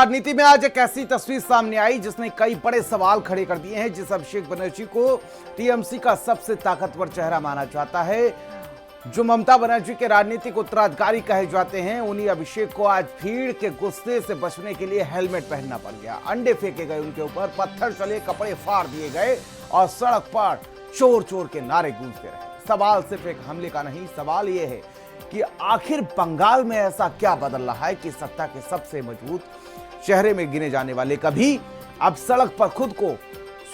राजनीति में आज एक ऐसी तस्वीर सामने आई जिसने कई बड़े सवाल खड़े कर दिए हैं। जिस अभिषेक बनर्जी को टीएमसी का सबसे ताकतवर चेहरा माना जाता है, जो ममता बनर्जी के राजनीतिक उत्तराधिकारी कहे जाते हैं, उन्हीं अभिषेक को आज भीड़ के गुस्से से बचने के लिए हेलमेट पहनना पड़ गया। अंडे फेंके गए उनके ऊपर, पत्थर चले, कपड़े फाड़ दिए गए और सड़क पर चोर चोर के नारे गूंजते रहे। सवाल सिर्फ एक हमले का नहीं, सवाल यह है कि आखिर बंगाल में ऐसा क्या बदल रहा है कि सत्ता के सबसे मजबूत चेहरे में गिने जाने वाले कभी अब सड़क पर खुद को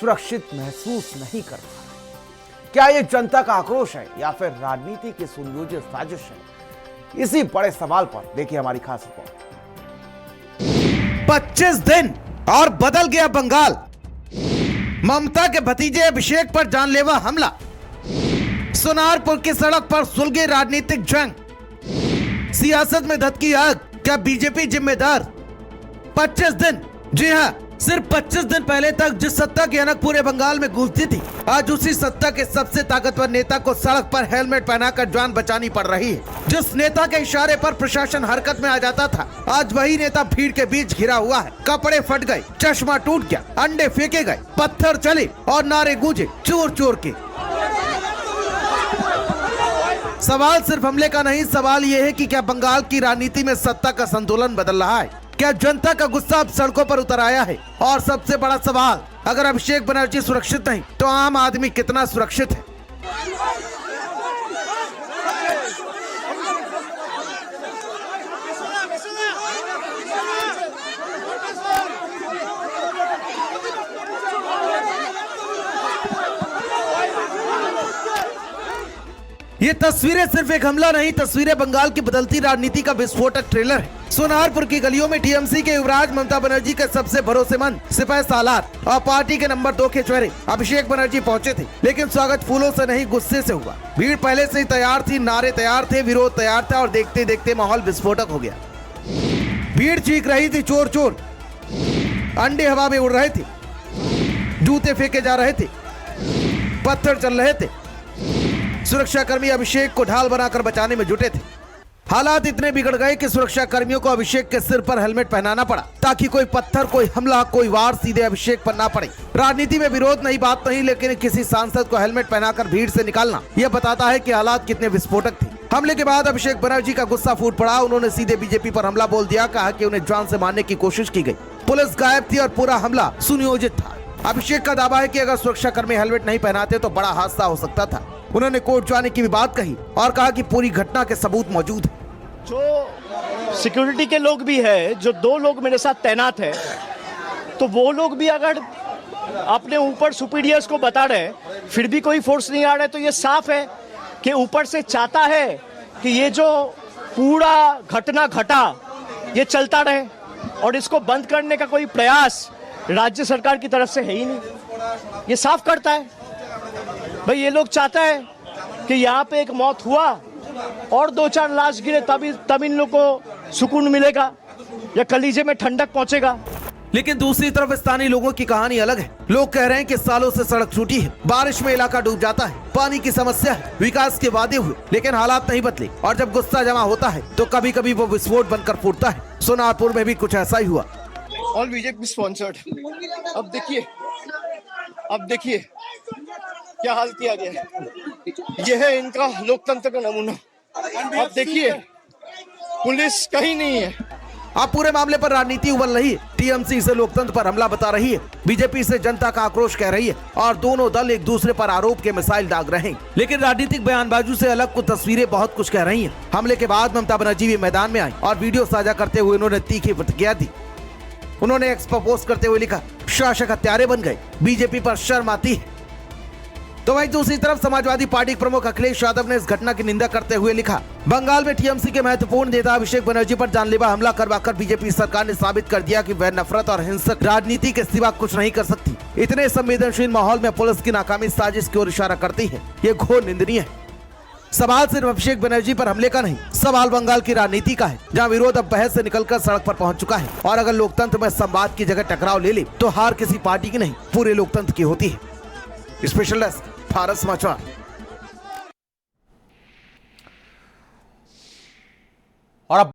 सुरक्षित महसूस नहीं कर रहा है। क्या यह जनता का आक्रोश है या फिर राजनीति की सुनियोजित साजिश है? इसी बड़े सवाल पर देखिए हमारी खास रिपोर्ट। 25 दिन और बदल गया बंगाल। ममता के भतीजे अभिषेक पर जानलेवा हमला। सोनारपुर की सड़क पर सुलगे राजनीतिक जंग। सियासत में धधकी आग, क्या बीजेपी जिम्मेदार? 25 दिन, जी हाँ, सिर्फ 25 दिन पहले तक जिस सत्ता की अनक पूरे बंगाल में गूंजती थी, आज उसी सत्ता के सबसे ताकतवर नेता को सड़क पर हेलमेट पहनाकर जान बचानी पड़ रही है। जिस नेता के इशारे पर प्रशासन हरकत में आ जाता था, आज वही नेता भीड़ के बीच घिरा हुआ है। कपड़े फट गए, चश्मा टूट गया, अंडे फेंके गए, पत्थर चले और नारे गूंजे चोर चोर के। सवाल सिर्फ हमले का नहीं, सवाल यह है कि क्या बंगाल की राजनीति में सत्ता का संतुलन बदल रहा है? क्या जनता का गुस्सा अब सड़कों पर उतर आया है? और सबसे बड़ा सवाल, अगर अभिषेक बनर्जी सुरक्षित नहीं तो आम आदमी कितना सुरक्षित है? ये तस्वीरें सिर्फ एक हमला नहीं, तस्वीरें बंगाल की बदलती राजनीति का विस्फोटक ट्रेलर है। सोनारपुर की गलियों में टीएमसी के युवराज ममता बनर्जी के सबसे भरोसेमंद सिपाही सालार और पार्टी के नंबर 2 के चेहरे अभिषेक बनर्जी पहुंचे थे, लेकिन स्वागत फूलों से नहीं गुस्से से हुआ। भीड़ पहले से ही तैयार थी, नारे तैयार थे, विरोध तैयार था और देखते देखते माहौल विस्फोटक हो गया। भीड़ चीख रही थी चोर चोर, अंडे हवा में उड़ रहे थे, जूते फेंके जा रहे थे, पत्थर चल रहे थे। सुरक्षा कर्मी अभिषेक को ढाल बनाकर बचाने में जुटे थे। हालात इतने बिगड़ गए कि सुरक्षा कर्मियों को अभिषेक के सिर पर हेलमेट पहनाना पड़ा ताकि कोई पत्थर, कोई हमला, कोई वार सीधे अभिषेक पर ना पड़े। राजनीति में विरोध नहीं, बात नहीं, लेकिन किसी सांसद को हेलमेट पहनाकर भीड़ से निकालना यह बताता है कि हालात कितने विस्फोटक थे। हमले के बाद अभिषेक बनर्जी का गुस्सा फूट पड़ा। उन्होंने सीधे बीजेपी पर हमला बोल दिया, कहा कि उन्हें जान से मारने की कोशिश की गई। पुलिस गायब थी और पूरा हमला सुनियोजित था। अभिषेक का दावा है कि अगर सुरक्षा कर्मी हेलमेट नहीं पहनाते तो बड़ा हादसा हो सकता था। उन्होंने कोर्ट जाने की भी बात कही और कहा कि पूरी घटना के सबूत मौजूद हैं। जो सिक्योरिटी के लोग भी है, जो 2 लोग मेरे साथ तैनात है, तो वो लोग भी अगर अपने ऊपर सुपीरियर्स को बता रहे हैं फिर भी कोई फोर्स नहीं आ रहा है, तो ये साफ है कि ऊपर से चाहता है कि ये जो पूरा घटना घटा ये चलता रहे और इसको बंद करने का कोई प्रयास राज्य सरकार की तरफ से है ही नहीं। ये साफ करता है भाई, ये लोग चाहता है कि यहाँ पे एक मौत हुआ और 2-4 लाश गिरे तब इन लोग को सुकून मिलेगा या कलीजे में ठंडक पहुंचेगा। लेकिन दूसरी तरफ स्थानीय लोगों की कहानी अलग है। लोग कह रहे हैं कि सालों से सड़क टूटी है, बारिश में इलाका डूब जाता है, पानी की समस्या है, विकास के वादे हुए लेकिन हालात नहीं बदले और जब गुस्सा जमा होता है तो कभी कभी वो विस्फोट बनकर फूटता है। सोनारपुर में भी कुछ ऐसा ही हुआ। All BJP sponsored. अब देखिए क्या हाल किया गया है। यह है इनका लोकतंत्र का नमूना। अब देखिए पुलिस कहीं नहीं है। अब पूरे मामले पर राजनीति उबल रही है। टीएमसी इसे लोकतंत्र पर हमला बता रही है, बीजेपी इसे जनता का आक्रोश कह रही है और दोनों दल एक दूसरे पर आरोप के मिसाइल दाग रहे हैं। लेकिन राजनीतिक बयानबाजी से अलग कुछ तस्वीरें बहुत कुछ कह रही हैं। हमले के बाद ममता बनर्जी भी मैदान में आई और वीडियो साझा करते हुए उन्होंने तीखी प्रतिक्रिया दी। उन्होंने एक्स पर पोस्ट करते हुए लिखा, शासक हत्यारे बन गए, बीजेपी पर शर्म आती है। तो वहीं दूसरी तरफ समाजवादी पार्टी प्रमुख अखिलेश यादव ने इस घटना की निंदा करते हुए लिखा, बंगाल में टीएमसी के महत्वपूर्ण नेता अभिषेक बनर्जी पर जानलेवा हमला करवाकर बीजेपी सरकार ने साबित कर दिया कि वह नफरत और हिंसक राजनीति के सिवा कुछ नहीं कर सकती। इतने संवेदनशील माहौल में पुलिस की नाकामी साजिश की ओर इशारा करती है, ये घोर निंदनीय है। सवाल सिर्फ अभिषेक बनर्जी पर हमले का नहीं, सवाल बंगाल की राजनीति का है, जहां विरोध अब बहस से निकलकर सड़क पर पहुंच चुका है। और अगर लोकतंत्र में संवाद की जगह टकराव ले ले तो हार किसी पार्टी की नहीं, पूरे लोकतंत्र की होती है। स्पेशल डेस्क, भारत समाचार। और अब